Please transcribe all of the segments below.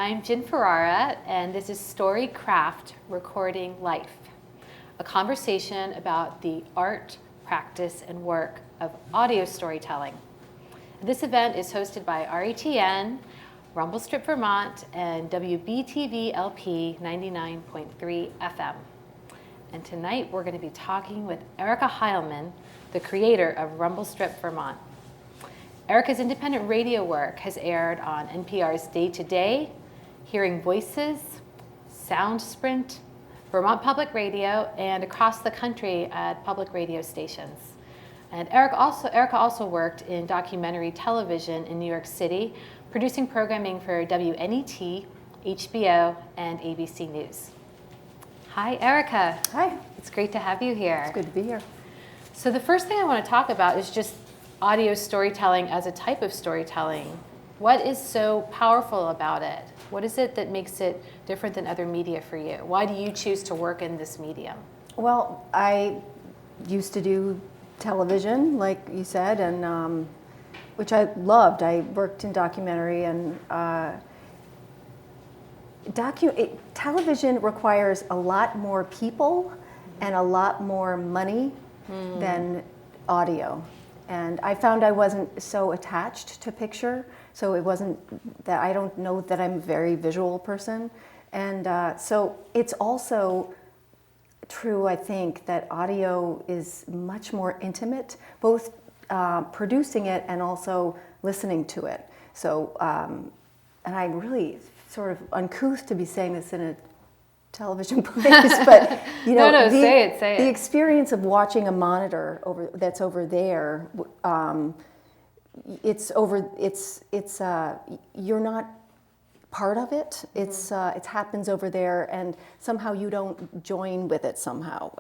I'm Jen Ferrara, and this is StoryCraft Recording Life, a conversation about the art, practice, and work of audio storytelling. This event is hosted by RETN, Rumble Strip Vermont, and WBTV-LP 99.3 FM. And tonight we're going to be talking with Erica Heiman, the creator of Rumble Strip Vermont. Erica's independent radio work has aired on NPR's Day to Day, Hearing Voices, Sound Sprint, Vermont Public Radio, and across the country at public radio stations. And Erica also worked in documentary television in New York City, producing programming for WNET, HBO, and ABC News. Hi, Erica. Hi. It's great to have you here. It's good to be here. So the first thing I want to talk about is just audio storytelling as a type of storytelling. What is so powerful about it? What is it that makes it different than other media for you? Why do you choose to work in this medium? Well, I used to do television, like you said, and which I loved. I worked in documentary, and television requires a lot more people and a lot more money than audio. And I found I wasn't so attached to picture, so it wasn't that I don't know that I'm a very visual person. And so it's also true, I think, that audio is much more intimate, both producing it and also listening to it. So, and I really sort of uncouth to be saying this in a television place, but you know, say it. The experience of watching a monitor that's over there, you're not part of it. It happens over there, and somehow you don't join with it somehow.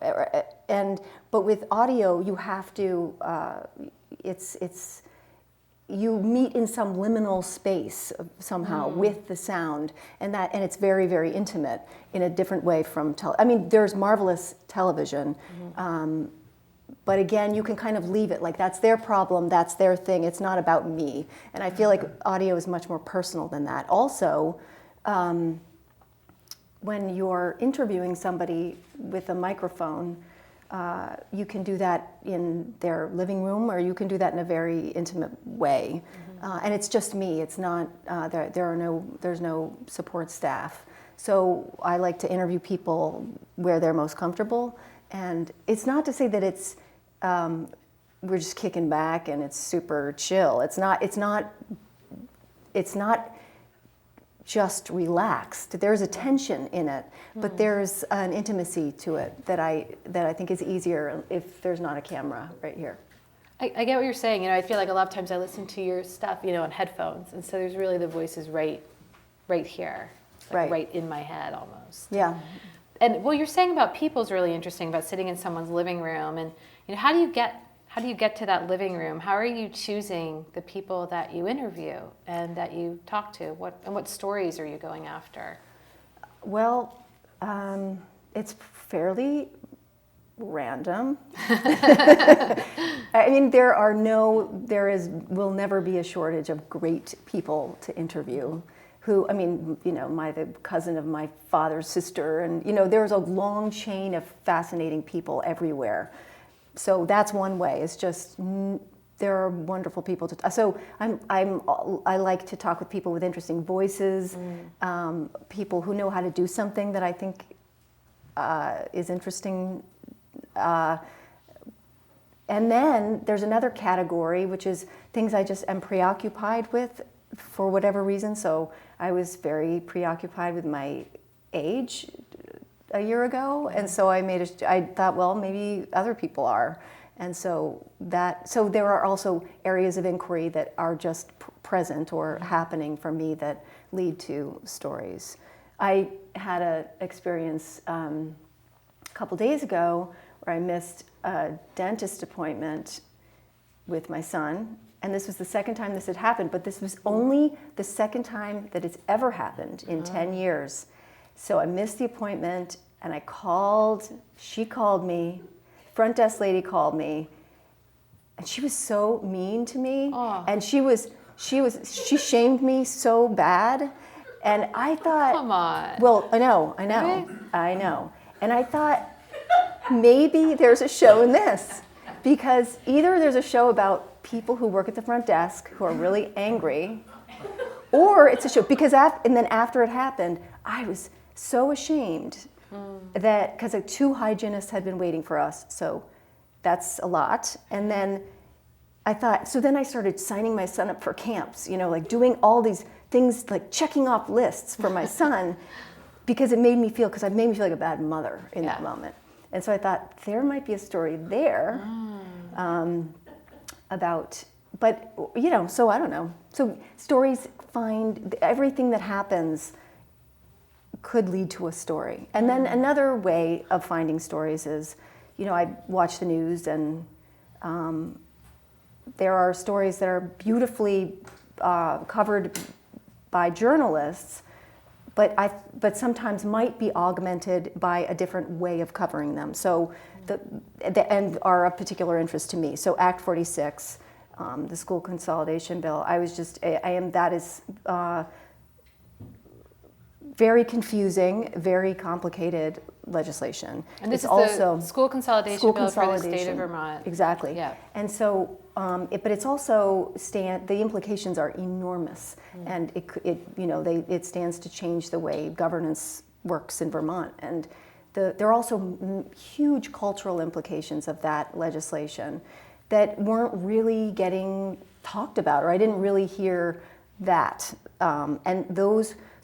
But with audio, you have to. You meet in some liminal space somehow with the sound, and it's very, very intimate in a different way from I mean, there's marvelous television, but again, you can kind of leave it like that's their problem, that's their thing. It's not about me, and I feel like audio is much more personal than that. Also, when you're interviewing somebody with a microphone, you can do that in their living room, or you can do that in a very intimate way, and it's just me. It's not there's no support staff. So I like to interview people where they're most comfortable, and it's not to say that it's we're just kicking back and it's super chill. It's not just relaxed. There's a tension in it, but there's an intimacy to it that I think is easier if there's not a camera right here. I get what you're saying. You know, I feel like a lot of times I listen to your stuff, you know, on headphones, and so there's really the voices right here, like right in my head almost. Yeah. And what you're saying about people is really interesting, about sitting in someone's living room, and you know, how do you get to that living room? How are you choosing the people that you interview and that you talk to? What stories are you going after? Well, it's fairly random. I mean, will never be a shortage of great people to interview. Who, I mean, you know, the cousin of my father's sister, and you know, there's a long chain of fascinating people everywhere. So that's one way. It's just there are wonderful people to. So I like to talk with people with interesting voices, people who know how to do something that I think is interesting. And then there's another category, which is things I just am preoccupied with for whatever reason. So I was very preoccupied with my age a year ago, and so I thought, well, maybe other people are, and so there are also areas of inquiry that are just present or happening for me that lead to stories. I had an experience a couple days ago where I missed a dentist appointment with my son, and this was the second time this had happened, but this was only the second time that it's ever happened in 10 years. So I missed the appointment, and she called me, front desk lady called me, and she was so mean to me. And she shamed me so bad, And I thought, come on. Well, I know. Right? I know. And I thought, maybe there's a show in this. Because either there's a show about people who work at the front desk who are really angry, or it's a show, because and then after it happened, I was so ashamed that, because 2 hygienists had been waiting for us, so that's a lot. And then I thought, so then I started signing my son up for camps, like doing all these things, like checking off lists for my son, because it made me feel like a bad mother in that moment. And so I thought, there might be a story there about, but, so I don't know. So stories find, everything that happens could lead to a story. And then another way of finding stories is, I watch the news, and there are stories that are beautifully covered by journalists, but sometimes might be augmented by a different way of covering them. So and are of particular interest to me. So Act 46, the school consolidation bill, that is very confusing, very complicated legislation. And this it's is also the school consolidation bill for the state of Vermont. Exactly. Yeah. And so, but it's also the implications are enormous, and it stands to change the way governance works in Vermont. And there are also huge cultural implications of that legislation that weren't really getting talked about, or I didn't really hear that.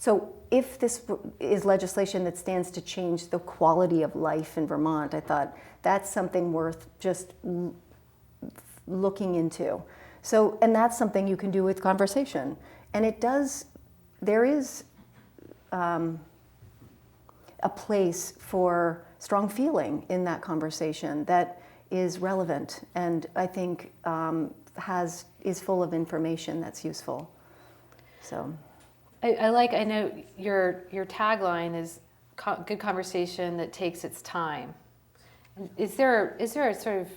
So if this is legislation that stands to change the quality of life in Vermont, I thought that's something worth just looking into. So, and that's something you can do with conversation. And there is a place for strong feeling in that conversation that is relevant, and I think is full of information that's useful. So. I know your tagline is good conversation that takes its time. Is there a sort of,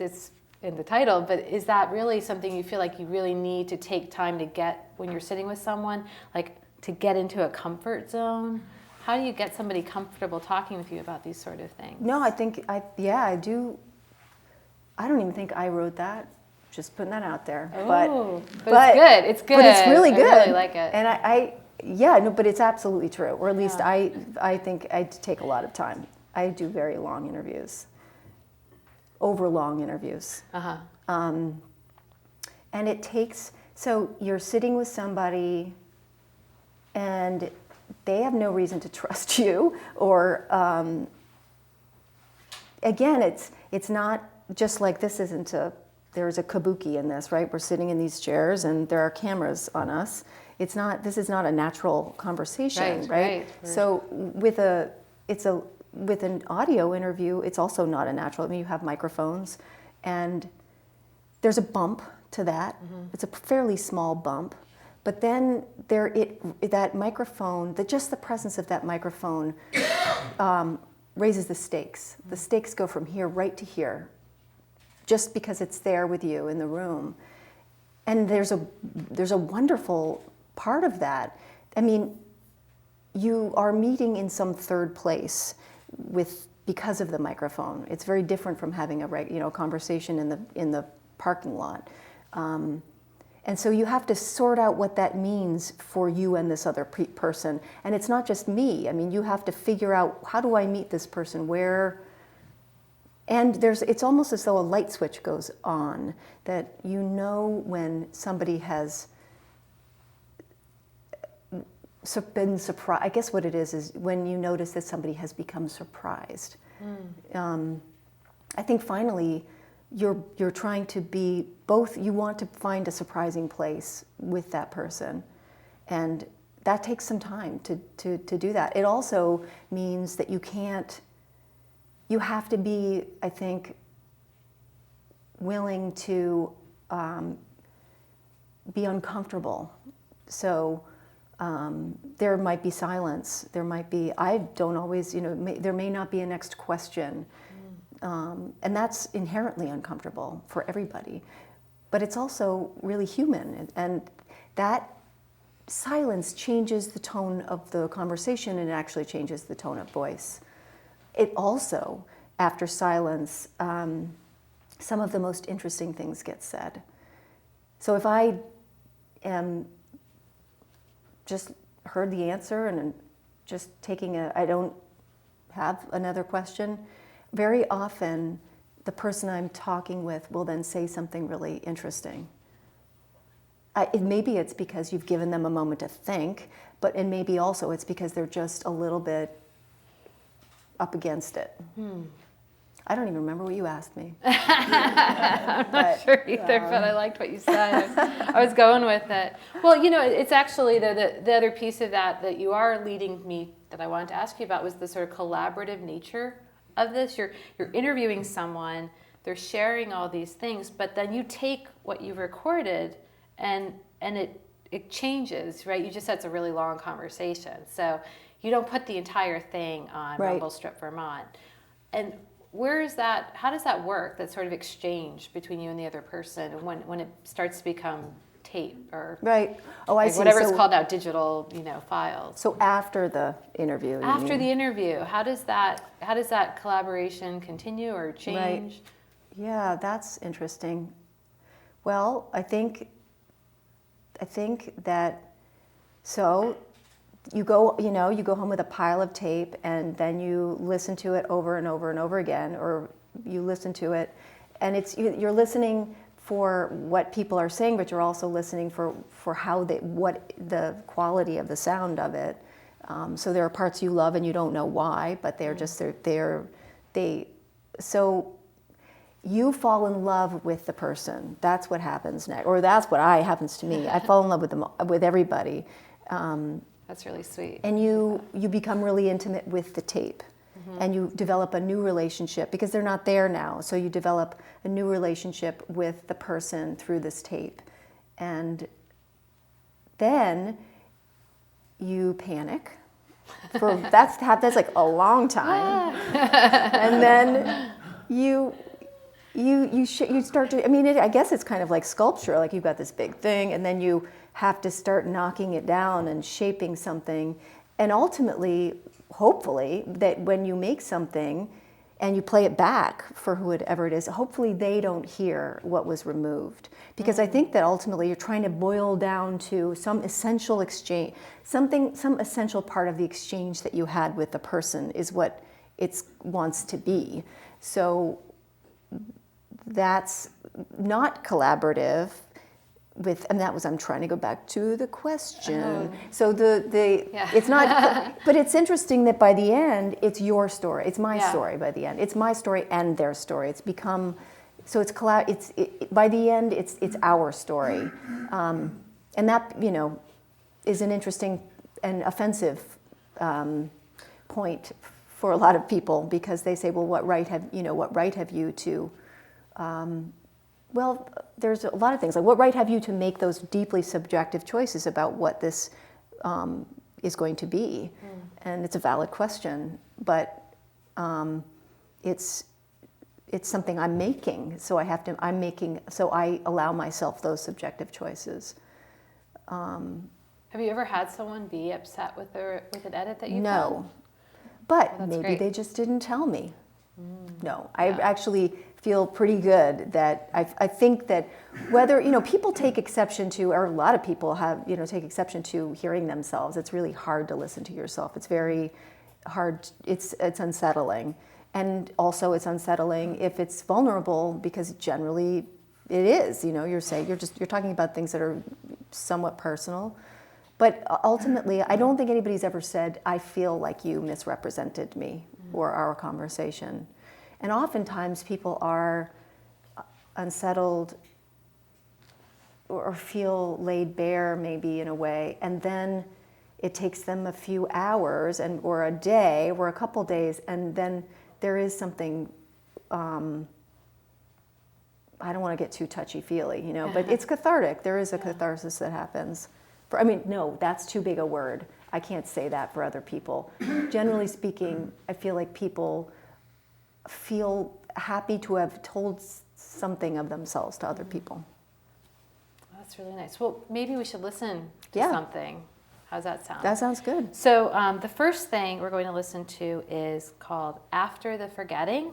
it's in the title, but is that really something you feel like you really need to take time to get when you're sitting with someone, like to get into a comfort zone? How do you get somebody comfortable talking with you about these sort of things? No, I do. I don't even think I wrote that. Just putting that out there. Oh, but it's good. It's good. But it's really good. I really like it. And but it's absolutely true. Or at least I think I take a lot of time. I do very long interviews. Over long interviews. And it takes, so you're sitting with somebody and they have no reason to trust you, or again, it's not just like there's a kabuki in this, right? We're sitting in these chairs and there are cameras on us. This is not a natural conversation, right? So with an audio interview, it's also not a natural. You have microphones, and there's a bump to that. It's a fairly small bump, but then that microphone, just the presence of that microphone raises the stakes. The stakes go from here right to here, just because it's there with you in the room. And there's a wonderful part of that. I mean, you are meeting in some third place because of the microphone. It's very different from having a conversation in the parking lot. And so you have to sort out what that means for you and this other person. And it's not just me. I mean, you have to figure out, how do I meet this person? Where? And it's almost as though a light switch goes on, that when somebody has been surprised. I guess what it is when you notice that somebody has become surprised. I think finally you're trying to be both. You want to find a surprising place with that person, and that takes some time to do that. It also means that you have to be, I think, willing to be uncomfortable. So there might be silence. There might be, I don't always, there may not be a next question. And that's inherently uncomfortable for everybody. But it's also really human. And that silence changes the tone of the conversation and actually changes the tone of voice. It also, after silence, some of the most interesting things get said. So if I am just heard the answer and just I don't have another question, very often the person I'm talking with will then say something really interesting. Maybe it's because you've given them a moment to think, and maybe also it's because they're just a little bit up against it. I don't even remember what you asked me. I'm not sure either, but I liked what you said. I was going with it. Well, it's actually the other piece of that you are leading me that I wanted to ask you about was the sort of collaborative nature of this. You're interviewing someone, they're sharing all these things, but then you take what you've recorded and it changes, right? You just said it's a really long conversation. So you don't put the entire thing on Rumble Strip Vermont. And how does that work, that sort of exchange between you and the other person when it starts to become tape or whatever's called now, digital, files? So after the interview. After the interview, how does that collaboration continue or change? Right. Yeah, that's interesting. Well, I think that you go home with a pile of tape and then you listen to it over and over and over again, or you listen to it and you're listening for what people are saying, but you're also listening for what the quality of the sound of it. So there are parts you love and you don't know why, but so you fall in love with the person. That's what happens next, or that's what happens to me. I fall in love with everybody. That's really sweet. And you become really intimate with the tape. And you develop a new relationship because they're not there now. So you develop a new relationship with the person through this tape. And then you panic. That's like a long time. And then you start to, I guess it's kind of like sculpture, like you've got this big thing and then you have to start knocking it down and shaping something. And ultimately, hopefully, that when you make something and you play it back for whoever it is, hopefully they don't hear what was removed. Because I think that ultimately you're trying to boil down to some essential exchange, some essential part of the exchange that you had with the person is what it wants to be. So that's not collaborative. I'm trying to go back to the question. So it's not, but it's interesting that by the end, it's your story. It's my story by the end. It's my story and their story. It's become, so by the end, it's our story. And that, is an interesting and offensive point for a lot of people because they say, well, what right have you to, well, there's a lot of things. Like, what right have you to make those deeply subjective choices about what this is going to be? And it's a valid question, but it's something I'm making. So I allow myself those subjective choices. Have you ever had someone be upset with an edit that you No, but maybe they just didn't tell me. No, I actually feel pretty good that I think that whether, people take exception to, or a lot of people have, take exception to hearing themselves. It's really hard to listen to yourself. It's very hard. It's unsettling. And also it's unsettling if it's vulnerable because generally it is, you're talking about things that are somewhat personal. But ultimately, I don't think anybody's ever said, I feel like you misrepresented me or our conversation. And oftentimes people are unsettled or feel laid bare maybe in a way, and then it takes them a few hours or a day or a couple days, and then there is something, I don't want to get too touchy-feely, but it's cathartic. There is a catharsis that happens. No, that's too big a word. I can't say that for other people. Generally speaking, I feel like people feel happy to have told something of themselves to other people. That's really nice. Well, maybe we should listen to Yeah. something. How's that sound? That sounds good. So the first thing we're going to listen to is called After the Forgetting.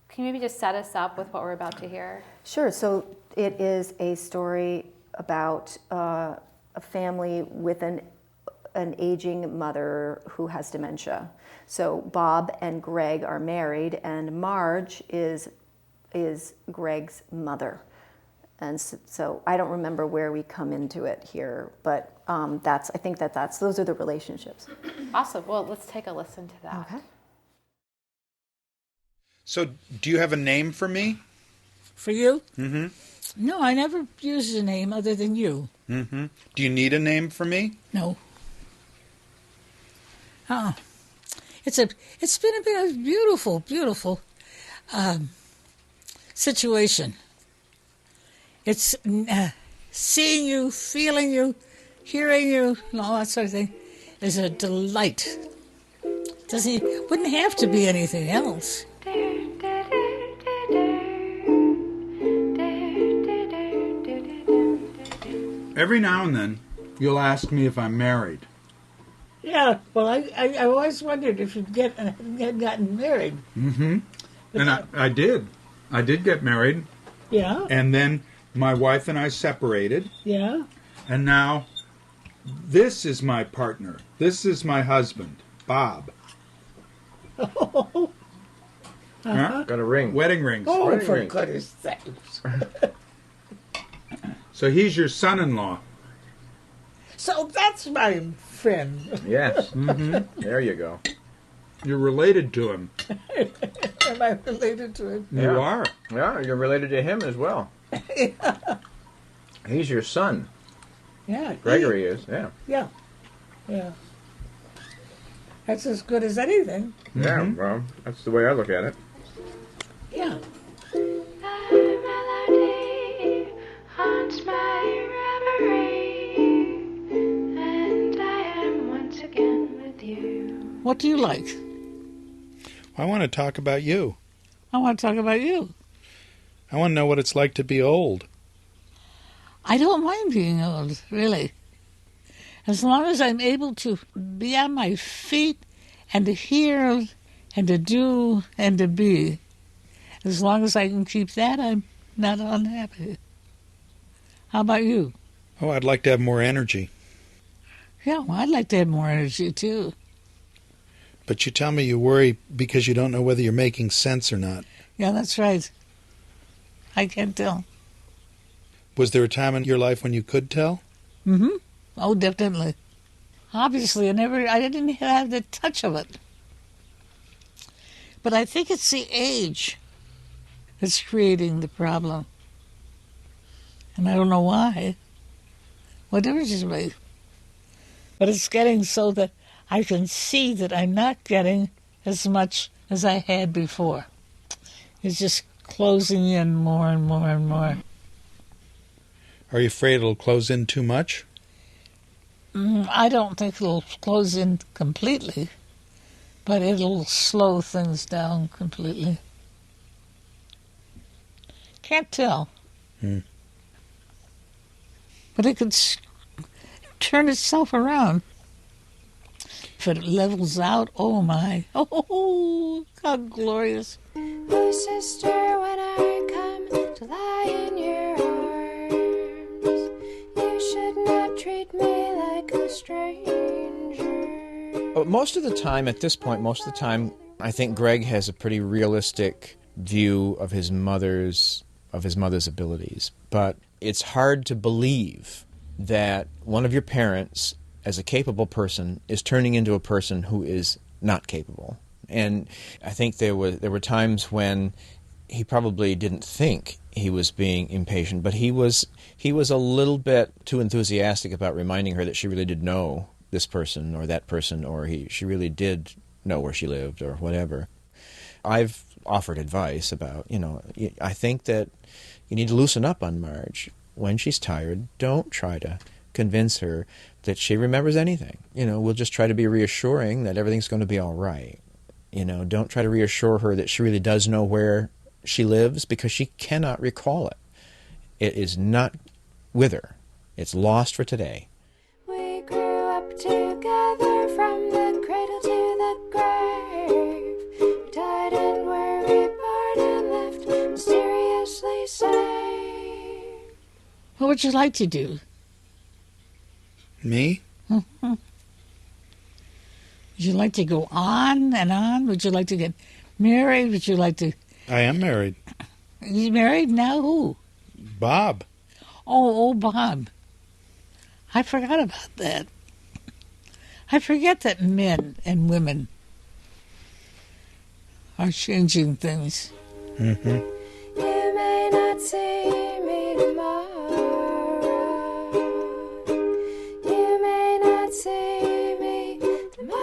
Can you maybe just set us up with what we're about to hear? Sure. So it is a story about a family with an aging mother who has dementia. So Bob and Greg are married, and Marge is Greg's mother. And so I don't remember where we come into it here, but I think those are the relationships. Awesome. Well, let's take a listen to that. Okay. So, do you have a name for me? For you? Mm-hmm. No, I never used a name other than you. Mm-hmm. Do you need a name for me? No. It's been a beautiful, beautiful situation. It's seeing you, feeling you, hearing you, and all that sort of thing is a delight. Wouldn't have to be anything else. Every now and then, you'll ask me if I'm married. Yeah, well, I always wondered if you'd gotten married. Mm-hmm. And I did. I did get married. Yeah. And then my wife and I separated. Yeah. And now, this is my partner. This is my husband, Bob. Oh. Huh? Got a ring. Wedding rings. Oh, Wedding for rings. goodness sakes. So he's your son-in-law. So that's my friend. Yes. Mm-hmm. There you go. You're related to him. Am I related to him? You Yeah. are. Yeah, you're related to him as well. He's your son. Yeah. Gregory is, yeah. Yeah. Yeah. That's as good as anything. Yeah, Mhm. well, that's the way I look at it. Yeah. Melody haunts my reverie, and I am once again with you. What do you like? I want to talk about you. I want to talk about you. I want to know what it's like to be old. I don't mind being old, really. As long as I'm able to be on my feet and to hear and to do and to be. As long as I can keep that, I'm not unhappy. How about you? Oh, I'd like to have more energy. Yeah, well, I'd like to have more energy, too. But you tell me you worry because you don't know whether you're making sense or not. Yeah, that's right. I can't tell. Was there a time in your life when you could tell? Mm-hmm. Oh, definitely. Obviously, I didn't have the touch of it. But I think it's the age that's creating the problem. And I don't know why. Whatever it is, me. But it's getting so that I can see that I'm not getting as much as I had before. It's just closing in more and more and more. Are you afraid it'll close in too much? I don't think it'll close in completely, but it'll slow things down completely. Can't tell. But it could turn itself around. If it levels out, oh my. Oh, how glorious. Oh, sister, when I come to lie in your arms, you should not treat me like a stranger. Most of the time, at this point, I think Greg has a pretty realistic view of his mother's abilities. But it's hard to believe that one of your parents, as a capable person, is turning into a person who is not capable. And I think there were times when he probably didn't think he was being impatient, but he was a little bit too enthusiastic about reminding her that she really did know this person or that person, or she really did know where she lived or whatever. I've offered advice about, I think that you need to loosen up on Marge. When she's tired, don't try to convince her that she remembers anything. We'll just try to be reassuring that everything's going to be all right. Don't try to reassure her that she really does know where she lives, because she cannot recall it. It is not with her. It's lost for today. We grew up together from the cradle to the grave. We died and were reborn and left mysteriously safe. What would you like to do? Me? Would you like to go on and on? Would you like to get married? Would you like to... I am married. You married? Now who? Bob. Oh, Bob. I forgot about that. I forget that men and women are changing things. Mm-hmm. You may not see me tomorrow. You may not see me tomorrow.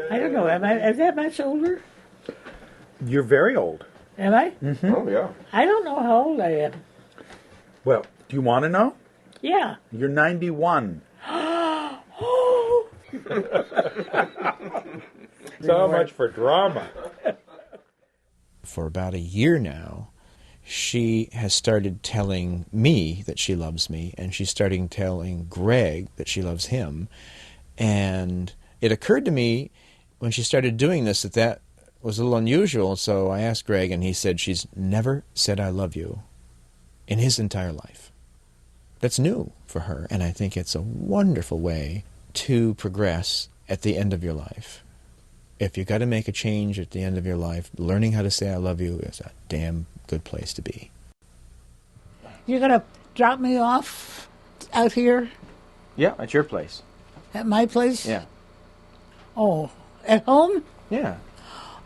I don't know. Am I that much older? You're very old. Am I? Mm-hmm. Oh, yeah. I don't know how old I am. Well, do you want to know? Yeah. You're 91. Oh. So much for drama. For about a year now, she has started telling me that she loves me, and she's starting telling Greg that she loves him. And it occurred to me when she started doing this that was a little unusual, so I asked Greg, and he said she's never said I love you in his entire life. That's new for her, and I think it's a wonderful way to progress at the end of your life. If you got to make a change at the end of your life, learning how to say I love you is a damn good place to be. You're going to drop me off out here Yeah, at your place. at my place? Yeah. Oh, at home? Yeah.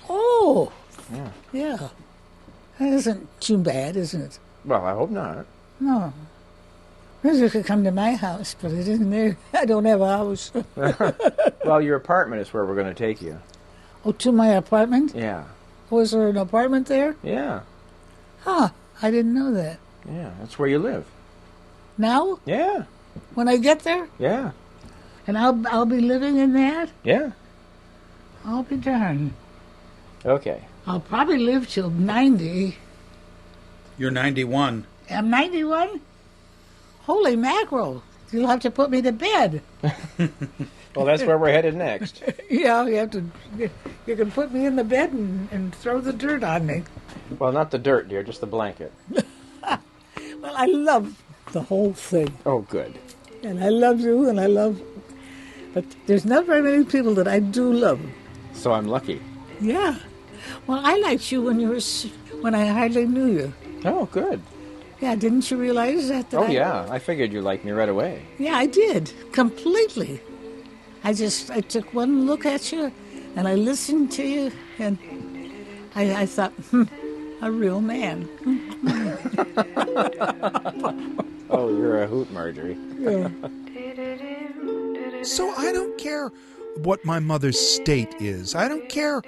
Oh. Yeah. Yeah. That isn't too bad, isn't it? Well, I hope not. No. You could come to my house, but it isn't there. I don't have a house. Well, your apartment is where we're going to take you. Oh, to my apartment? Yeah. Was there an apartment there? Yeah. Huh. I didn't know that. Yeah. That's where you live. Now? Yeah. When I get there? Yeah. And I'll be living in that? Yeah. I'll be darned. Okay. I'll probably live till 90. You're 91. I'm 91? Holy mackerel. You'll have to put me to bed. Well, that's where we're headed next. Yeah, you can put me in the bed and throw the dirt on me. Well, not the dirt, dear, just the blanket. Well, I love the whole thing. Oh, good. And I love you, and I love... But there's not very many people that I do love. So I'm lucky. Yeah. Well, I liked you when I hardly knew you. Oh, good. Yeah, didn't you realize that? Oh, yeah. I figured you liked me right away. Yeah, I did. Completely. I took one look at you, and I listened to you, and I thought, a real man. Oh, you're a hoot, Marjorie. Yeah. So I don't care what my mother's state is. I don't care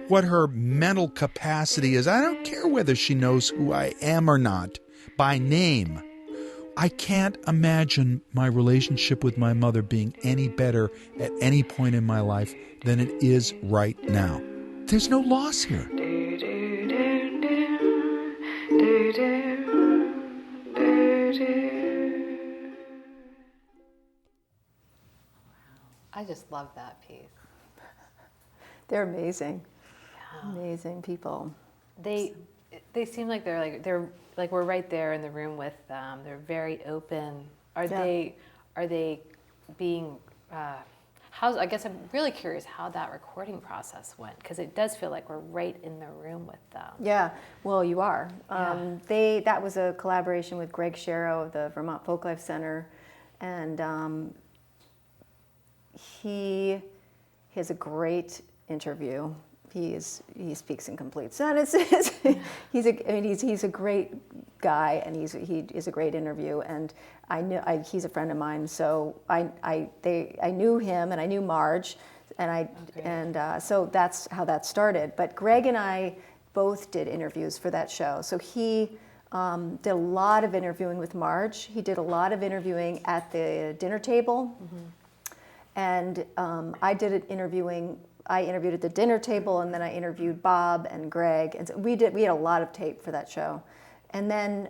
what her mental capacity is. I don't care whether she knows who I am or not by name. I can't imagine my relationship with my mother being any better at any point in my life than it is right now. There's no loss here. I just love that piece. They're amazing. Amazing people. They seem like they're like we're right there in the room with them. They're very open. Are they being I guess I'm really curious how that recording process went, because it does feel like we're right in the room with them. Yeah, well, you are. Yeah. That was a collaboration with Greg Sharrow of the Vermont Folklife Center, and he has a great interview. He speaks in complete sentences. He's a great guy, and he is a great interview. And he's a friend of mine, so I knew him, and I knew Marge, and so that's how that started. But Greg and I both did interviews for that show. So he did a lot of interviewing with Marge. He did a lot of interviewing at the dinner table, and I interviewed at the dinner table, and then I interviewed Bob and Greg, and so we had a lot of tape for that show. And then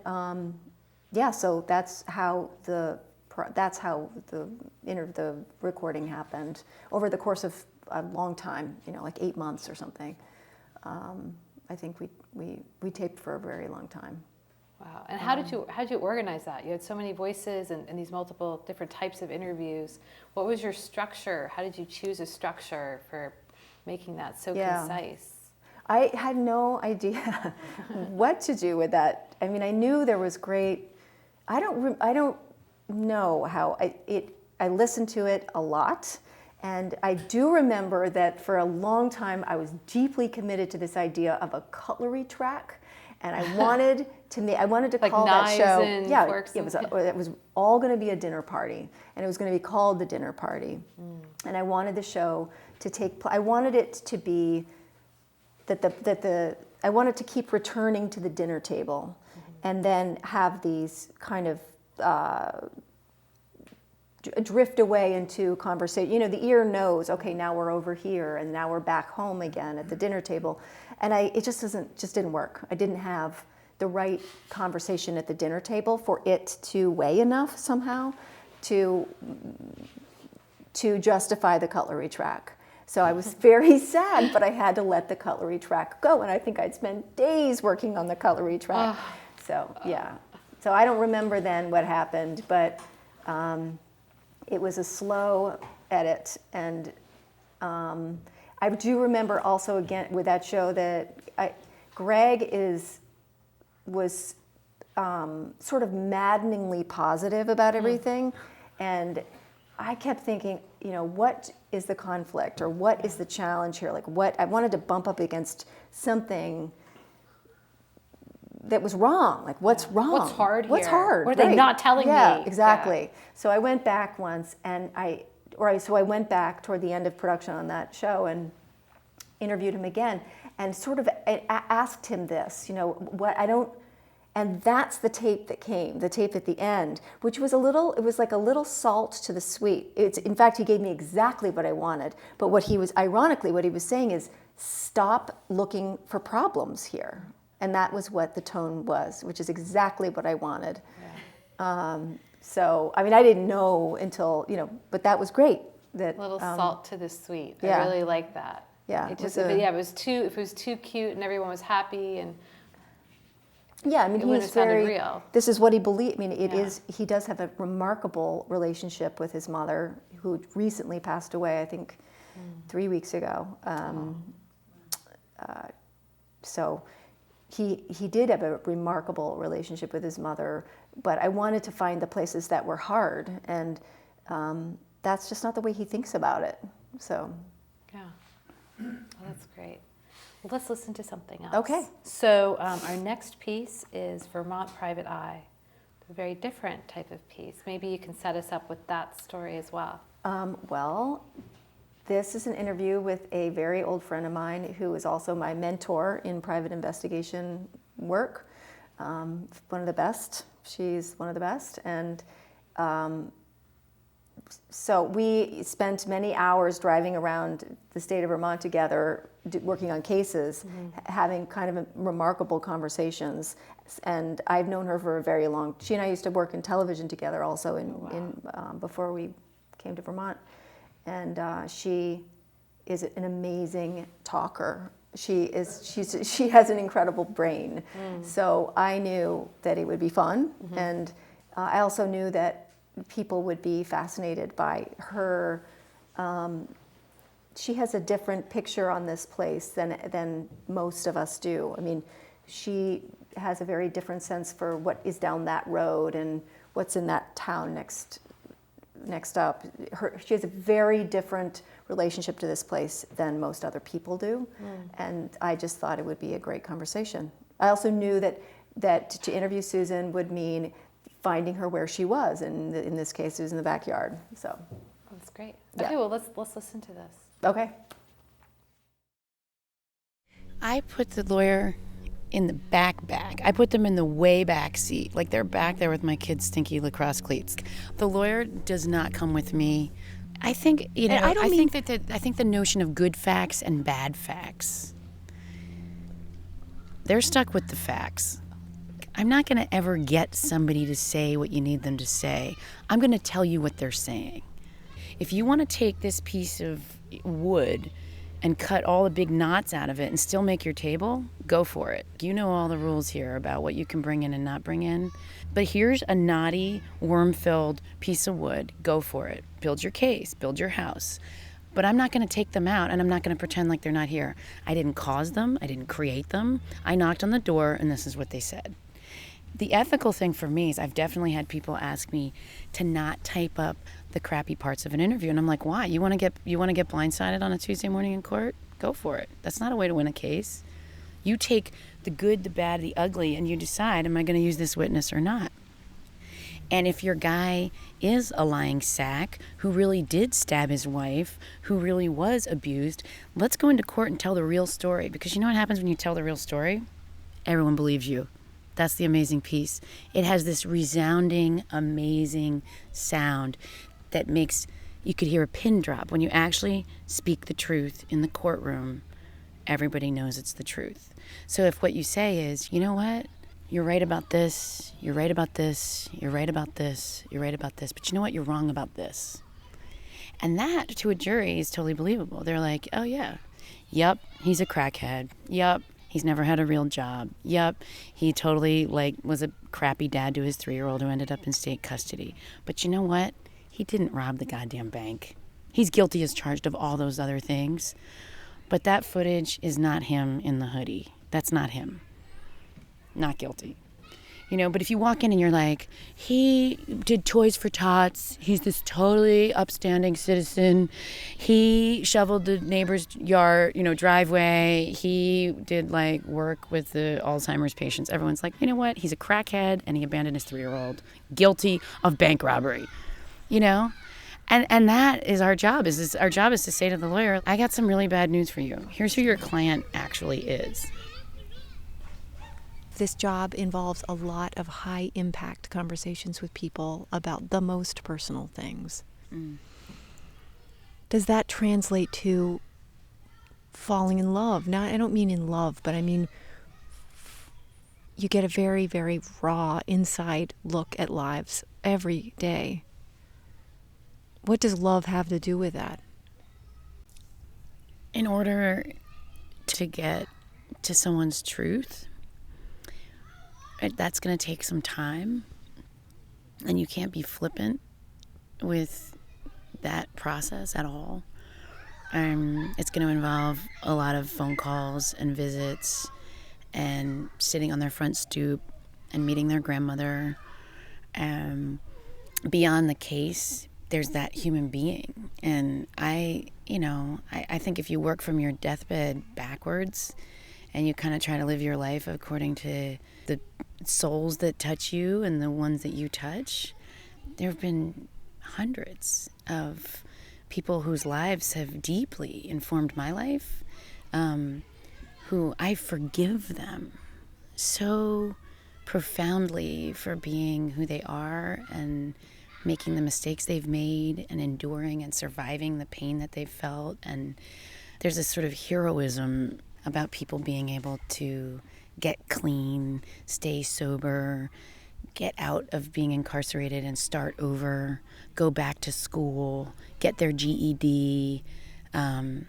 yeah, so that's how the recording happened over the course of a long time, like 8 months or something. I think we taped for a very long time. Wow. And how did you organize that? You had so many voices and these multiple different types of interviews. What was your structure? How did you choose a structure for making that so concise? I had no idea what to do with that. I mean, I knew there was great. I don't know how I listened to it a lot, and I do remember that for a long time I was deeply committed to this idea of a cutlery track, and I wanted to like call that show. And forks it was all going to be a dinner party, and it was going to be called The Dinner Party, and I wanted the show to I wanted it to be I wanted to keep returning to the dinner table, and then have these kind of drift away into conversation. The ear knows, okay, now we're over here, and now we're back home again at the dinner table, and it just didn't work. I didn't have the right conversation at the dinner table for it to weigh enough somehow to justify the cutlery track. So I was very sad, but I had to let the cutlery track go, and I think I'd spent days working on the cutlery track. So yeah, so I don't remember then what happened, but it was a slow edit, and I do remember also again with that show that Greg was sort of maddeningly positive about everything, and I kept thinking, what is the conflict, or what is the challenge here? Like, what I wanted to bump up against something that was wrong. Like, what's wrong? What's hard What's here? hard? What are they not telling me? Yeah, exactly. Yeah. So I went back once, and I went back toward the end of production on that show and interviewed him again, and sort of asked him this, and that's the tape that came, the tape at the end, which was it was like a little salt to the sweet. In fact, he gave me exactly what I wanted, but ironically, what he was saying is, stop looking for problems here. And that was what the tone was, which is exactly what I wanted. Yeah. So, I mean, I didn't know until, but that was great. That little salt to the sweet. Yeah. I really like that. Yeah. It was too cute and everyone was happy, and yeah, I mean, he's very real. This is what he believed. I mean, he does have a remarkable relationship with his mother, who recently passed away, I think 3 weeks ago. So he did have a remarkable relationship with his mother, but I wanted to find the places that were hard, and that's just not the way he thinks about it. So yeah, well, that's great. Well, let's listen to something else. Okay. So our next piece is Vermont Private Eye, a very different type of piece. Maybe you can set us up with that story as well. Well, this is an interview with a very old friend of mine who is also my mentor in private investigation work. One of the best. She's one of the best. And so we spent many hours driving around the state of Vermont together, working on cases, having kind of remarkable conversations. And I've known her for a very long. She and I used to work in television together also before we came to Vermont. And she is an amazing talker. She has an incredible brain. So I knew that it would be fun, and I also knew that people would be fascinated by her. She has a different picture on this place than most of us do. I mean, she has a very different sense for what is down that road and what's in that town next up. She has a very different relationship to this place than most other people do, and I just thought it would be a great conversation. I also knew that to interview Susan would mean finding her where she was, and in this case, it was in the backyard. So that's great. Yeah. Okay, well let's listen to this. Okay. I put the lawyer in the back. I put them in the way back seat, like they're back there with my kids' stinky lacrosse cleats. The lawyer does not come with me. I think, I think the notion of good facts and bad facts, they're stuck with the facts. I'm not going to ever get somebody to say what you need them to say. I'm going to tell you what they're saying. If you want to take this piece of wood and cut all the big knots out of it and still make your table, go for it. You know all the rules here about what you can bring in and not bring in. But here's a knotty, worm-filled piece of wood. Go for it. Build your case. Build your house. But I'm not going to take them out, and I'm not going to pretend like they're not here. I didn't cause them. I didn't create them. I knocked on the door, and this is what they said. The ethical thing for me is I've definitely had people ask me to not type up the crappy parts of an interview, and I'm like, why? You want to get blindsided on a Tuesday morning in court? Go for it. That's not a way to win a case. You take the good, the bad, the ugly, and you decide, am I going to use this witness or not? And if your guy is a lying sack who really did stab his wife, who really was abused, let's go into court and tell the real story. Because you know what happens when you tell the real story? Everyone believes you. That's the amazing piece. It has this resounding, amazing sound that makes, you could hear a pin drop. When you actually speak the truth in the courtroom, everybody knows it's the truth. So if what you say is, you know what? You're right about this, you're right about this, you're right about this, you're right about this, but you know what? You're wrong about this. And that, to a jury, is totally believable. They're like, oh yeah, yep, he's a crackhead. Yep, he's never had a real job. Yep, he totally was a crappy dad to his 3-year-old who ended up in state custody. But you know what? He didn't rob the goddamn bank. He's guilty as charged of all those other things. But that footage is not him in the hoodie. That's not him. Not guilty. You know, but if you walk in and you're like, he did Toys for Tots, he's this totally upstanding citizen, he shoveled the neighbor's yard, driveway, he did work with the Alzheimer's patients, everyone's like, you know what, he's a crackhead and he abandoned his 3-year-old, guilty of bank robbery, And that is our job. Our job is to say to the lawyer, I got some really bad news for you. Here's who your client actually is. This job involves a lot of high-impact conversations with people about the most personal things. Mm. Does that translate to falling in love? Now, I don't mean in love, but I mean you get a very, very raw inside look at lives every day. What does love have to do with that? In order to get to someone's truth, that's going to take some time, and you can't be flippant with that process at all. It's going to involve a lot of phone calls and visits and sitting on their front stoop and meeting their grandmother. Beyond the case, there's that human being. And I think if you work from your deathbed backwards and you kind of try to live your life according to the souls that touch you and the ones that you touch, there have been hundreds of people whose lives have deeply informed my life, who I forgive them so profoundly for being who they are and making the mistakes they've made and enduring and surviving the pain that they've felt. And there's this sort of heroism about people being able to get clean, stay sober, get out of being incarcerated and start over, go back to school, get their GED. And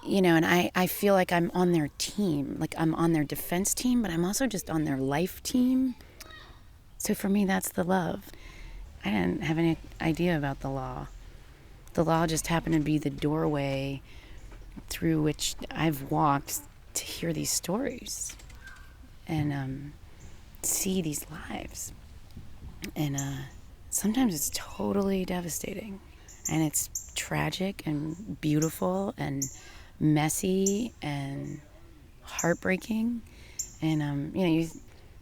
I feel like I'm on their team, like I'm on their defense team, but I'm also just on their life team. So for me, that's the love. I didn't have any idea about the law. The law just happened to be the doorway through which I've walked to hear these stories and see these lives. And sometimes it's totally devastating, and it's tragic and beautiful and messy and heartbreaking. And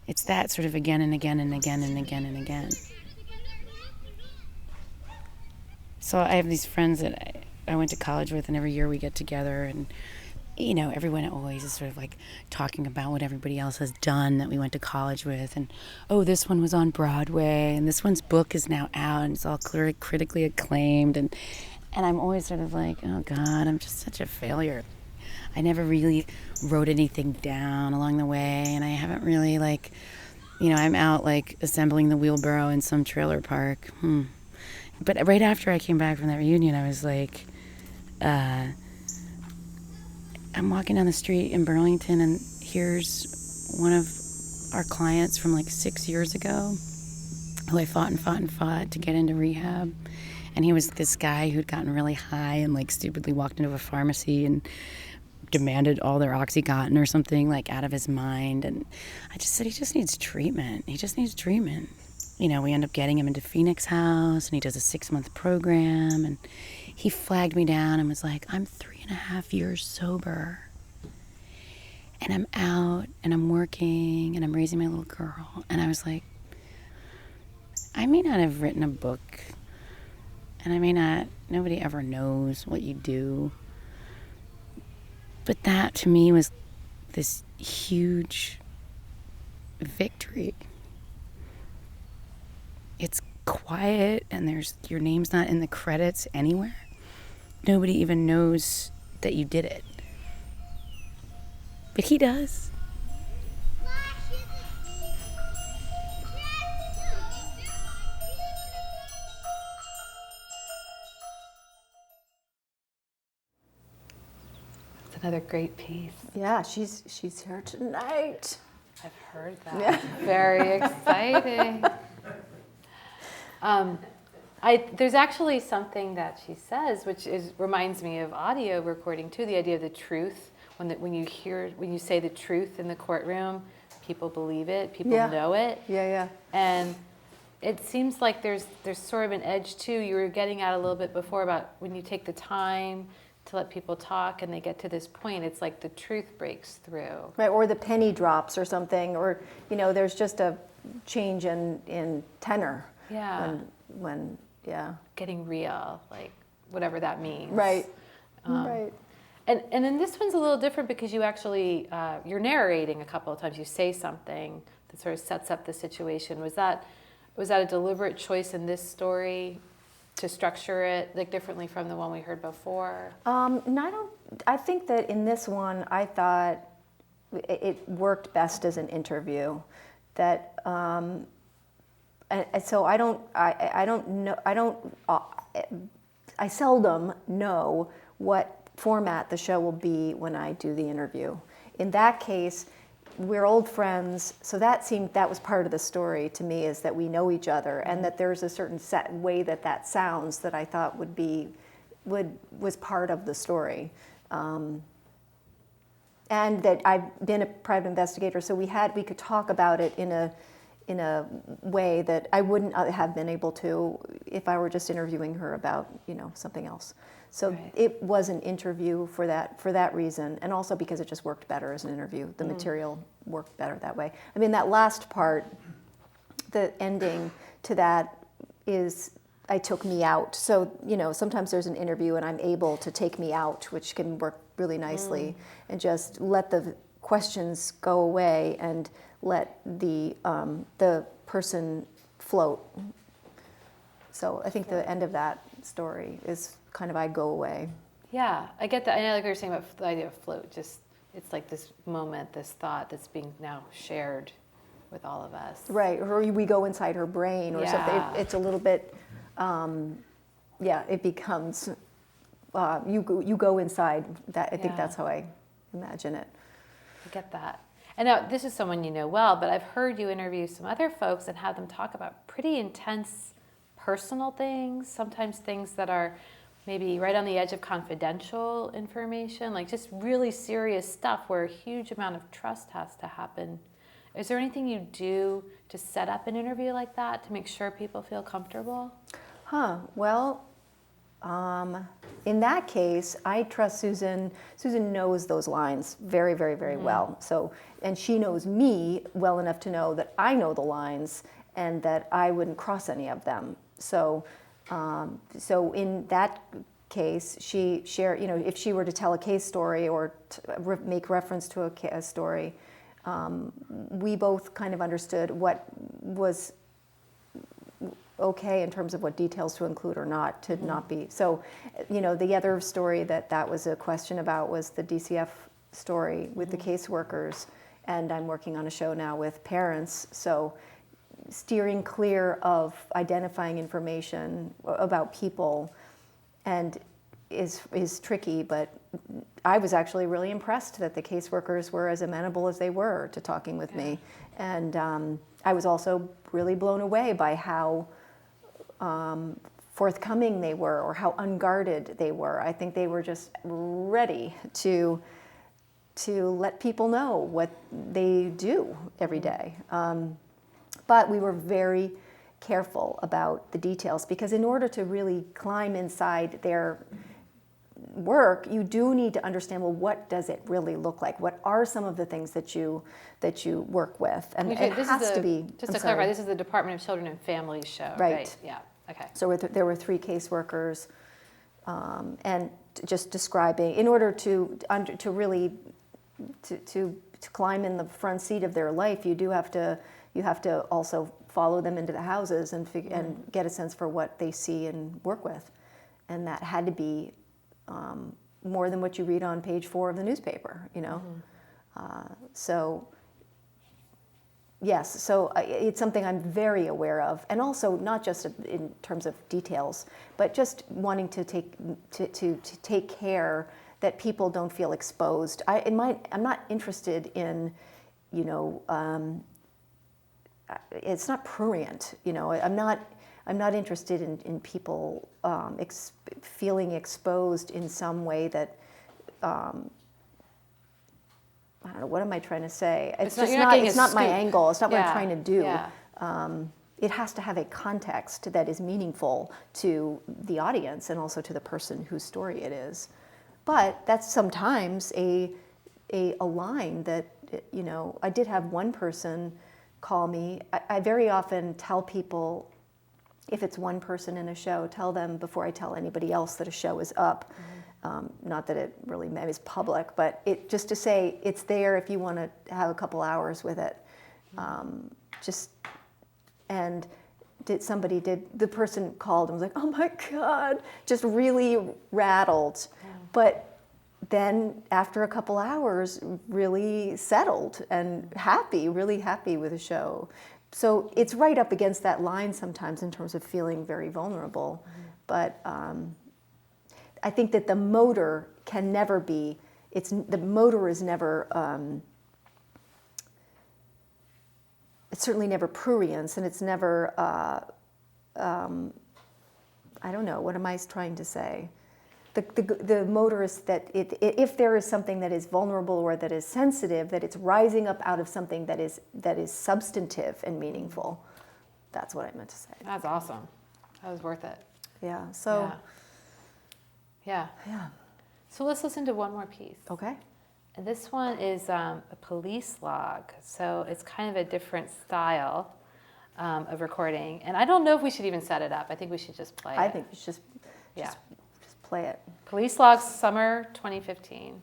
it's that sort of again and again and again and again and again. So I have these friends that I went to college with, and every year we get together, and everyone always is sort of like talking about what everybody else has done that we went to college with, and this one was on Broadway, and this one's book is now out, and it's all critically acclaimed, and I'm always sort of like, oh God, I'm just such a failure. I never really wrote anything down along the way, and I haven't really I'm out assembling the wheelbarrow in some trailer park. But right after I came back from that reunion, I was like, I'm walking down the street in Burlington, and here's one of our clients from 6 years ago who I fought to get into rehab. And he was this guy who'd gotten really high and stupidly walked into a pharmacy and demanded all their Oxycontin or something out of his mind. And I just said, he just needs treatment. We end up getting him into Phoenix House, and he does a 6-month program. And he flagged me down and was like, I'm 3.5 years sober. And I'm out and I'm working and I'm raising my little girl. And I was like, I may not have written a book, and nobody ever knows what you do. But that to me was this huge victory. It's quiet, and your name's not in the credits anywhere. Nobody even knows that you did it. But he does. Another great piece. Yeah, she's here tonight. I've heard that. Yeah. Very exciting. There's actually something that she says, which reminds me of audio recording too. The idea of the truth. When you say the truth in the courtroom, people believe it. People know it. Yeah. And it seems like there's sort of an edge too. You were getting at a little bit before about when you take the time to let people talk and they get to this point, it's like the truth breaks through. Right, or the penny drops or something, or there's just a change in tenor. Yeah. When getting real, whatever that means. Right. Right. And then this one's a little different because you actually you're narrating a couple of times. You say something that sort of sets up the situation. Was that a deliberate choice in this story to structure it differently from the one we heard before? No, I think that in this one, I thought it worked best as an interview. That and so I seldom know what format the show will be when I do the interview. In that case, we're old friends, so that was part of the story to me, is that we know each other, and that there's a certain set way that sounds that I thought was part of the story, and that I've been a private investigator, so we could talk about it in a way that I wouldn't have been able to if I were just interviewing her about something else. So right. It was an interview for that reason, and also because it just worked better as an interview. The material worked better that way. I mean, that last part, the ending to that is, I took me out. So, sometimes there's an interview and I'm able to take me out, which can work really nicely, and just let the questions go away and let the person float. So I think the end of that story is kind of I go away. Yeah, I get that. I know, like you were saying about the idea of float, just it's like this moment, this thought that's being now shared with all of us. Right, or we go inside her brain or something. It's a little bit, it becomes, you go inside. That I think that's how I imagine it. I get that. And now this is someone you know well, but I've heard you interview some other folks and have them talk about pretty intense personal things, sometimes things that are maybe right on the edge of confidential information, like just really serious stuff where a huge amount of trust has to happen. Is there anything you do to set up an interview like that to make sure people feel comfortable? Well, in that case, I trust Susan. Susan knows those lines very, very, very well. So, and she knows me well enough to know that I know the lines and that I wouldn't cross any of them. So in that case, she shared, if she were to tell a case story or make reference to a story, we both kind of understood what was okay in terms of what details to include or not, to not be. So, the other story that was a question about was the DCF story with the caseworkers, and I'm working on a show now with parents. So steering clear of identifying information about people and is tricky, but I was actually really impressed that the caseworkers were as amenable as they were to talking with me. And I was also really blown away by how forthcoming they were, or how unguarded they were. I think they were just ready to let people know what they do every day. But we were very careful about the details, because in order to really climb inside their work, you do need to understand, well, what does it really look like? What are some of the things that you work with? And it has to be. Just to clarify, this is the Department of Children and Families show, right? Yeah. Okay. So there were 3 caseworkers, and just describing, in order to really to climb in the front seat of their life, you have to also follow them into the houses and and get a sense for what they see and work with, and that had to be more than what you read on page 4 of the newspaper, So yes, so it's something I'm very aware of, and also not just in terms of details, but just wanting to take care that people don't feel exposed. I'm not interested in, it's not prurient, I'm not interested in people feeling exposed in some way that, I don't know, what am I trying to say? It's not my angle. It's not what I'm trying to do. Yeah. It has to have a context that is meaningful to the audience and also to the person whose story it is. But that's sometimes a line that, I did have one person call me. I very often tell people, if it's one person in a show, tell them before I tell anybody else that a show is up. Not that it really is public, but just to say it's there if you want to have a couple hours with it. The person called and was like, oh my God, just really rattled. Yeah. But then after a couple hours, really settled and really happy with the show. So it's right up against that line sometimes in terms of feeling very vulnerable. But I think that the motor can never be, the motor is never, it's certainly never prurience, and it's never, I don't know, what am I trying to say? The motor is that if there is something that is vulnerable or that is sensitive, that it's rising up out of something that is substantive and meaningful. That's what I meant to say. That's awesome. That was worth it. Yeah. So. Yeah. So let's listen to one more piece. Okay. And this one is a police log. So it's kind of a different style of recording. And I don't know if we should even set it up. I think we should just play it. I think we should just play it. Police logs, summer 2015.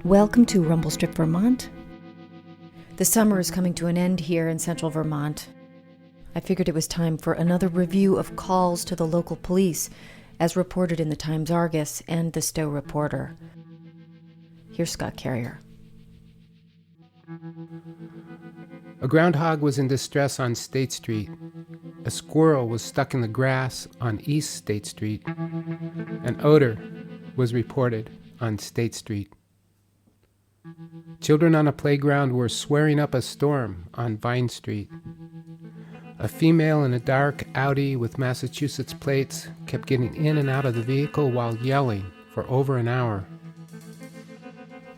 Welcome to Rumble Strip, Vermont. The summer is coming to an end here in central Vermont. I figured it was time for another review of calls to the local police, as reported in the Times Argus and the Stowe Reporter. Here's Scott Carrier. A groundhog was in distress on State Street. A squirrel was stuck in the grass on East State Street. An odor was reported on State Street. Children on a playground were swearing up a storm on Vine Street. A female in a dark Audi with Massachusetts plates kept getting in and out of the vehicle while yelling for over an hour.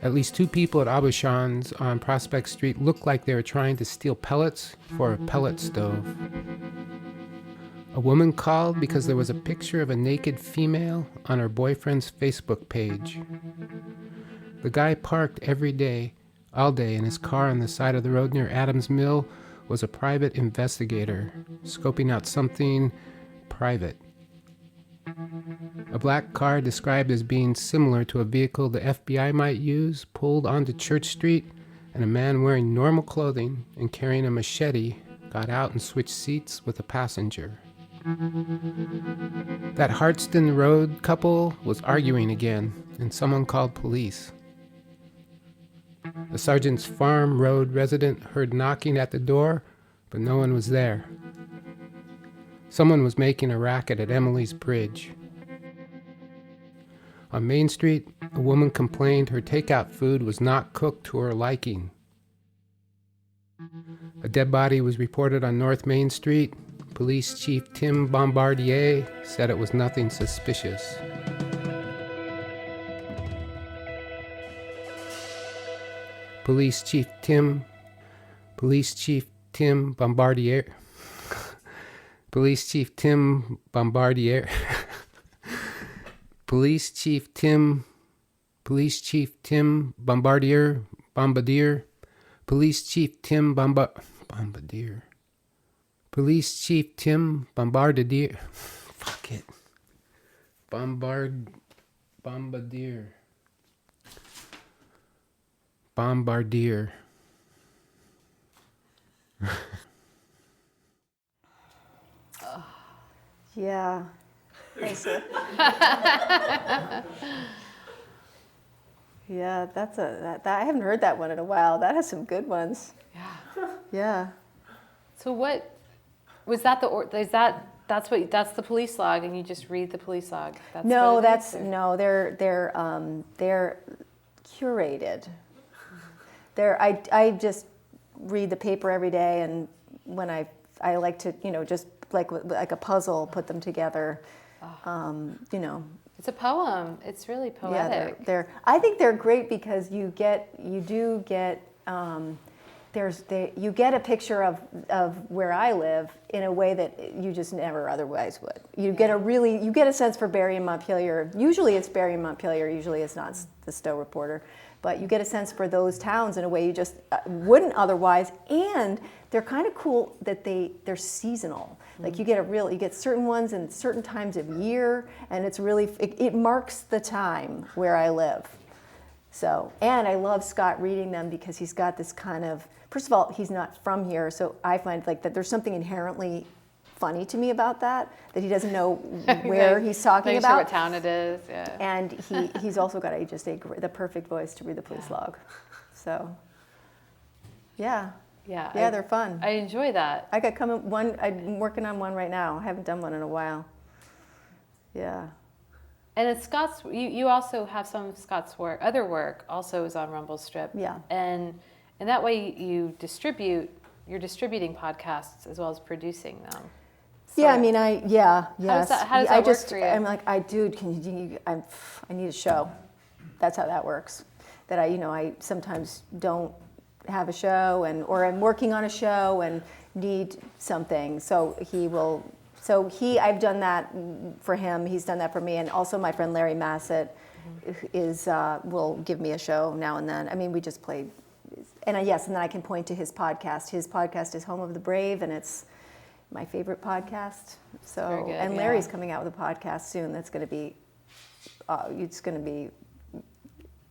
At least 2 people at Abouchan's on Prospect Street looked like they were trying to steal pellets for a pellet stove. A woman called because there was a picture of a naked female on her boyfriend's Facebook page. The guy parked every day, all day, in his car on the side of the road near Adams Mill was a private investigator, scoping out something private. A black car described as being similar to a vehicle the FBI might use pulled onto Church Street, and a man wearing normal clothing and carrying a machete got out and switched seats with a passenger. That Hartston Road couple was arguing again, and someone called police. The sergeant's farm road resident heard knocking at the door, but no one was there. Someone was making a racket at Emily's Bridge. On Main Street, a woman complained her takeout food was not cooked to her liking. A dead body was reported on North Main Street. Police Chief Tim Bombardier said it was nothing suspicious. Police Chief Tim Bombardier. Police Chief Tim Bombardier. Police Chief Tim Bombardier. Police Chief Tim Bombardier. Police Chief Tim Bombardier. Fuck it. Bombardier. Yeah. Yeah, that I haven't heard that one in a while. That has some good ones. Yeah. Yeah. So what was that? That's the police log, and you just read the police log. That's No, what it is, or- no. They're curated. I just read the paper every day, and when I like to just like a puzzle, put them together. It's a poem. It's really poetic. Yeah, I think they're great because you get you get a picture of where I live in a way that you just never otherwise would. You get a sense for Barrie and Montpelier. Usually it's Barrie and Montpelier. Usually it's not the Stowe Reporter, but you get a sense for those towns in a way you just wouldn't otherwise. And they're kind of cool that they're seasonal. Like you get certain ones in certain times of year, and it's really it marks the time where I live. So, and I love Scott reading them because he's got this kind of, first of all, he's not from here, so I find like that there's something inherently funny to me about that he doesn't know where he's talking about. Sure what town it is, yeah. And he's also got the perfect voice to read the police log. So, yeah. Yeah, they're fun. I enjoy that. I'm working on one right now. I haven't done one in a while. Yeah. And it's Scott's. You also have some of Scott's work. Other work also is on Rumble Strip. Yeah. And that way you're distributing podcasts as well as producing them. So Yeah, I mean, yes. How does that work for you? I'm like, dude, I need a show. That's how that works. That I sometimes don't have a show or I'm working on a show and need something. So I've done that for him. He's done that for me. And also my friend Larry Massett will give me a show now and then. I mean, we just played. And then I can point to his podcast. His podcast is Home of the Brave, and it's my favorite podcast. So, very good, and Larry's coming out with a podcast soon. That's going to be, it's going to be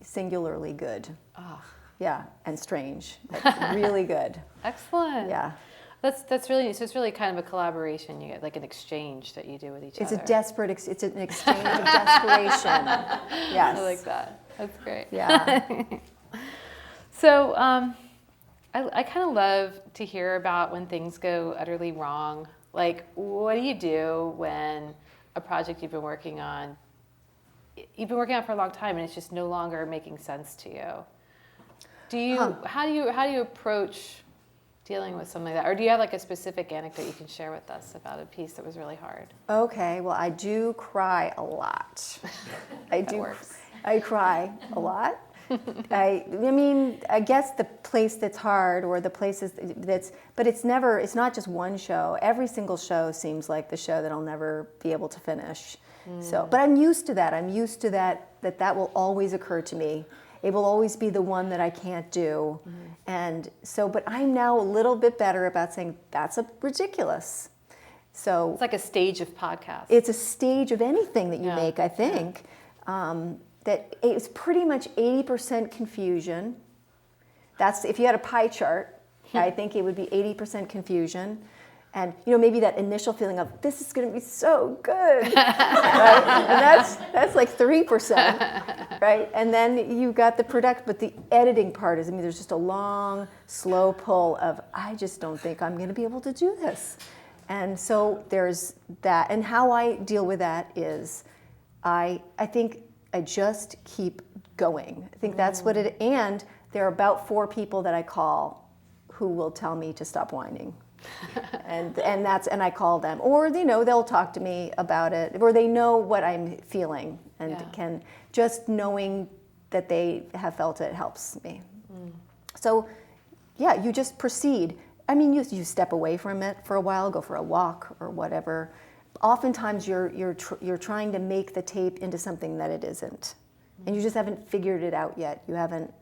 singularly good. Oh. Yeah, and strange. That's really good. Excellent. Yeah. That's really, so it's really kind of a collaboration. You get like an exchange that you do with each other. It's an exchange of desperation. Yes. I like that. That's great. Yeah. So I kind of love to hear about when things go utterly wrong. Like, what do you do when a project you've been working on for a long time and it's just no longer making sense to you? How do you approach dealing with something like that? Or do you have like a specific anecdote you can share with us about a piece that was really hard? Okay, well, I do cry a lot. Works. I cry a lot. I mean, I guess the place that's hard or the places but it's not just one show. Every single show seems like the show that I'll never be able to finish. So, but I'm used to that. I'm used to that will always occur to me. It will always be the one that I can't do. And so, but I'm now a little bit better about saying that's ridiculous. So it's like a stage of podcast. It's a stage of anything that you make, I think. That it's pretty much 80% confusion. That's if you had a pie chart. I think it would be 80% confusion. And, maybe that initial feeling of, this is going to be so good, right? And that's like 3%, right? And then you got the but the editing part is, there's just a long, slow pull of, I just don't think I'm going to be able to do this. And so there's that. And how I deal with that is, I think I just keep going. I think that's what it, and there are about 4 people that I call who will tell me to stop whining. and I call them, or they'll talk to me about it, or they know what I'm feeling, and can, just knowing that they have felt it helps me. So you just proceed. You step away from it for a while, go for a walk or whatever. Oftentimes you're trying to make the tape into something that it isn't, and you just haven't figured it out yet. You haven't.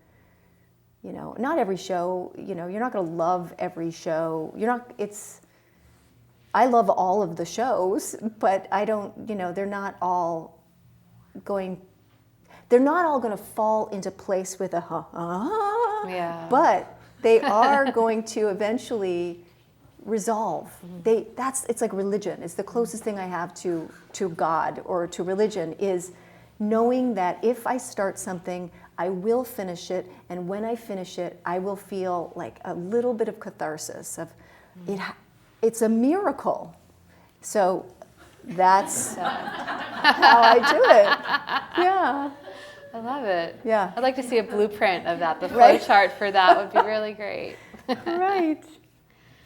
Not every show, you're not going to love every show. I love all of the shows, but I don't, they're not all going to fall into place with a but they are going to eventually resolve. It's like religion. It's the closest thing I have to God or to religion, is knowing that if I start something, I will finish it, and when I finish it, I will feel like a little bit of catharsis of it. It's a miracle. So that's how I do it. Yeah. I love it. Yeah. I'd like to see a blueprint of that. The flow chart for that would be really great. Right.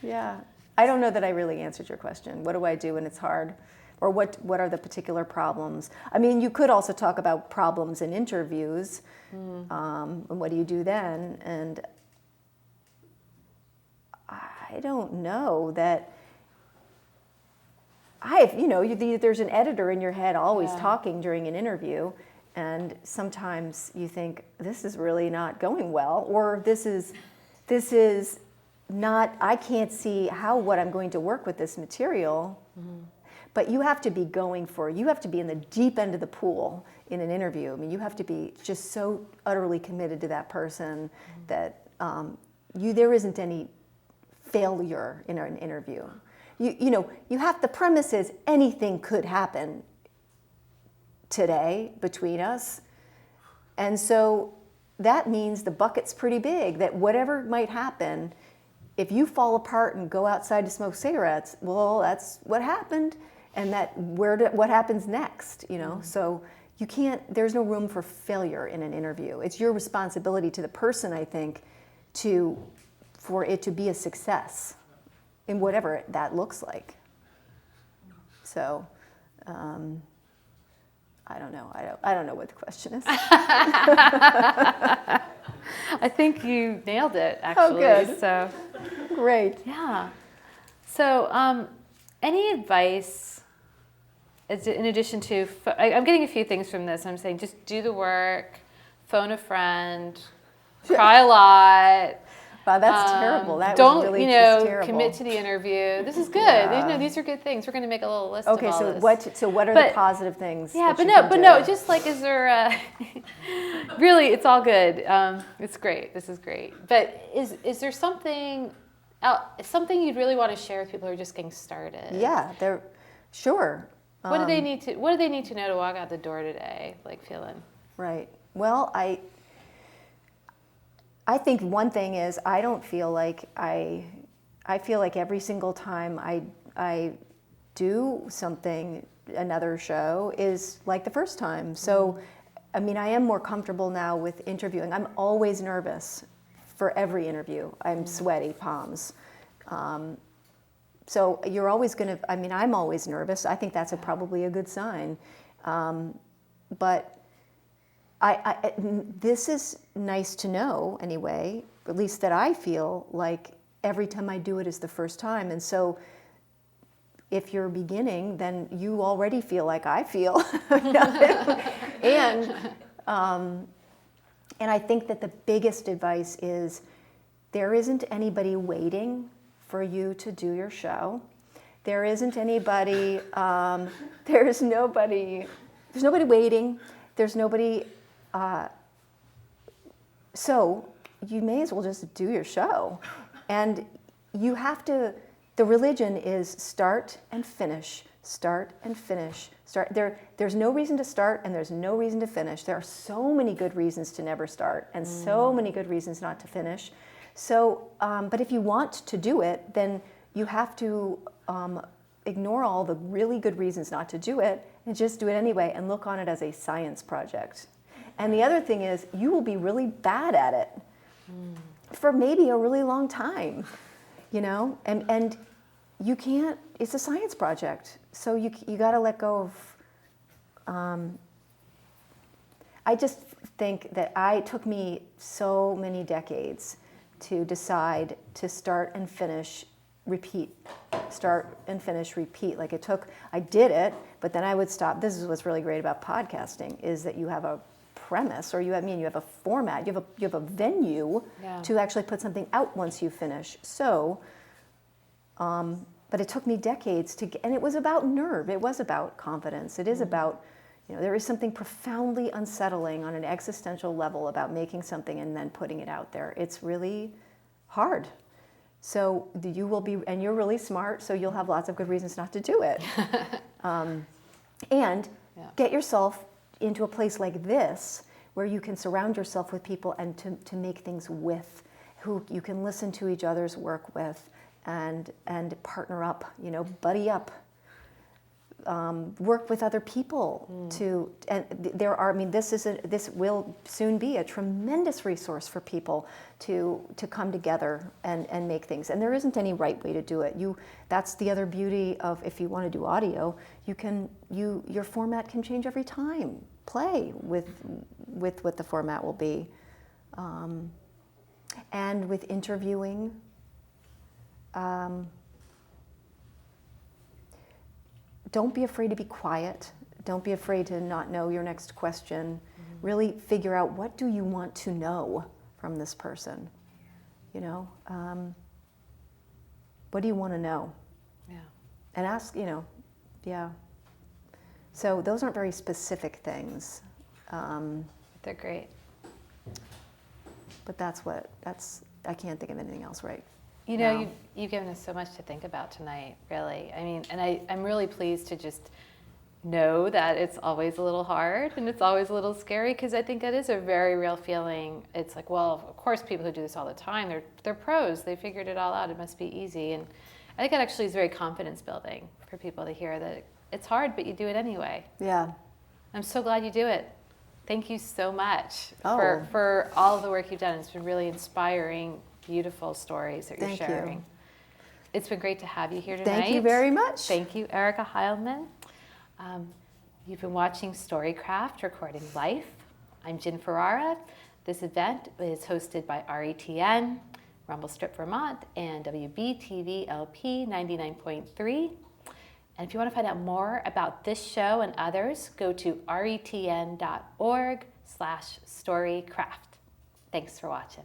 Yeah. I don't know that I really answered your question. What do I do when it's hard? Or what are the particular problems? You could also talk about problems in interviews. And what do you do then? And I don't know that there's an editor in your head always talking during an interview, and sometimes you think, this is really not going well, or this is not, I can't see what I'm going to work with this material. But you have to be you have to be in the deep end of the pool in an interview. You have to be just so utterly committed to that person that there isn't any failure in an interview. The premise is anything could happen today between us. And so that means the bucket's pretty big, that whatever might happen, if you fall apart and go outside to smoke cigarettes, well, that's what happened. And what happens next, So you can't, there's no room for failure in an interview. It's your responsibility to the person, I think, for it to be a success in whatever that looks like. So, I don't know. I don't know what the question is. I think you nailed it, actually. Oh, good. So great. Yeah. So, any advice? In addition to, I'm getting a few things from this. I'm saying just do the work, phone a friend, cry a lot. Wow, that's terrible. That don't, was really terrible. Commit to the interview. This is good. Yeah. These are good things. We're going to make a little list of all this. So what are the positive things? Yeah, but just like, is there really, it's all good. It's great. This is great. But is there something you'd really want to share with people who are just getting started? Yeah, sure. What do they need to know to walk out the door today, feeling? Right. Well, I think one thing is I don't feel like I feel like every single time I do something, another show, is like the first time. So, I am more comfortable now with interviewing. I'm always nervous for every interview. I'm sweaty palms. So you're always going to, I'm always nervous. I think that's probably a good sign. But this is nice to know anyway, at least that I feel like every time I do it is the first time. And so if you're beginning, then you already feel like I feel. And I think that the biggest advice is there isn't anybody waiting for you to do your show. There isn't anybody, there's nobody waiting. There's nobody, so you may as well just do your show. And you have to, the religion is start and finish, start and finish. There's no reason to start and there's no reason to finish. There are so many good reasons to never start and so many good reasons not to finish. So, but if you want to do it, then you have to ignore all the really good reasons not to do it and just do it anyway and look on it as a science project. And the other thing is, you will be really bad at it for maybe a really long time, you know? And you can't, it's a science project. So you got to let go of, I just think that it took me so many decades to decide to start and finish, repeat, start and finish, repeat. Like I did it, but then I would stop. This is what's really great about podcasting, is that you have a premise, or you have a format, you have a venue to actually put something out once you finish. So, but it took me decades and it was about nerve. It was about confidence. It is about, there is something profoundly unsettling on an existential level about making something and then putting it out there. It's really hard. So you will be, and you're really smart, so you'll have lots of good reasons not to do it. And get yourself into a place like this where you can surround yourself with people and to make things with, who you can listen to each other's work with and partner up, buddy up. Work with other people this will soon be a tremendous resource for people to come together and make things. And there isn't any right way to do it. That's the other beauty of, if you want to do audio, your format can change every time. Play with what the format will be. And with interviewing, don't be afraid to be quiet. Don't be afraid to not know your next question. Really figure out, what do you want to know from this person? What do you want to know? Yeah. And ask, So those aren't very specific things. They're great. But I can't think of anything else right. You've given us so much to think about tonight, really. I mean, and I'm really pleased to just know that it's always a little hard and it's always a little scary, because I think that is a very real feeling. It's like, well, of course, people who do this all the time, they're pros. They figured it all out. It must be easy. And I think it actually is very confidence building for people to hear that it's hard, but you do it anyway. Yeah. I'm so glad you do it. Thank you so much for all of the work you've done. It's been really inspiring, beautiful stories that you're sharing. Thank you. It's been great to have you here tonight. Thank you very much. Thank you, Erica Heiman. You've been watching StoryCraft, Recording Life. I'm Jen Ferrara. This event is hosted by RETN, Rumble Strip Vermont, and WBTV-LP 99.3. And if you want to find out more about this show and others, go to retn.org/storycraft. Thanks for watching.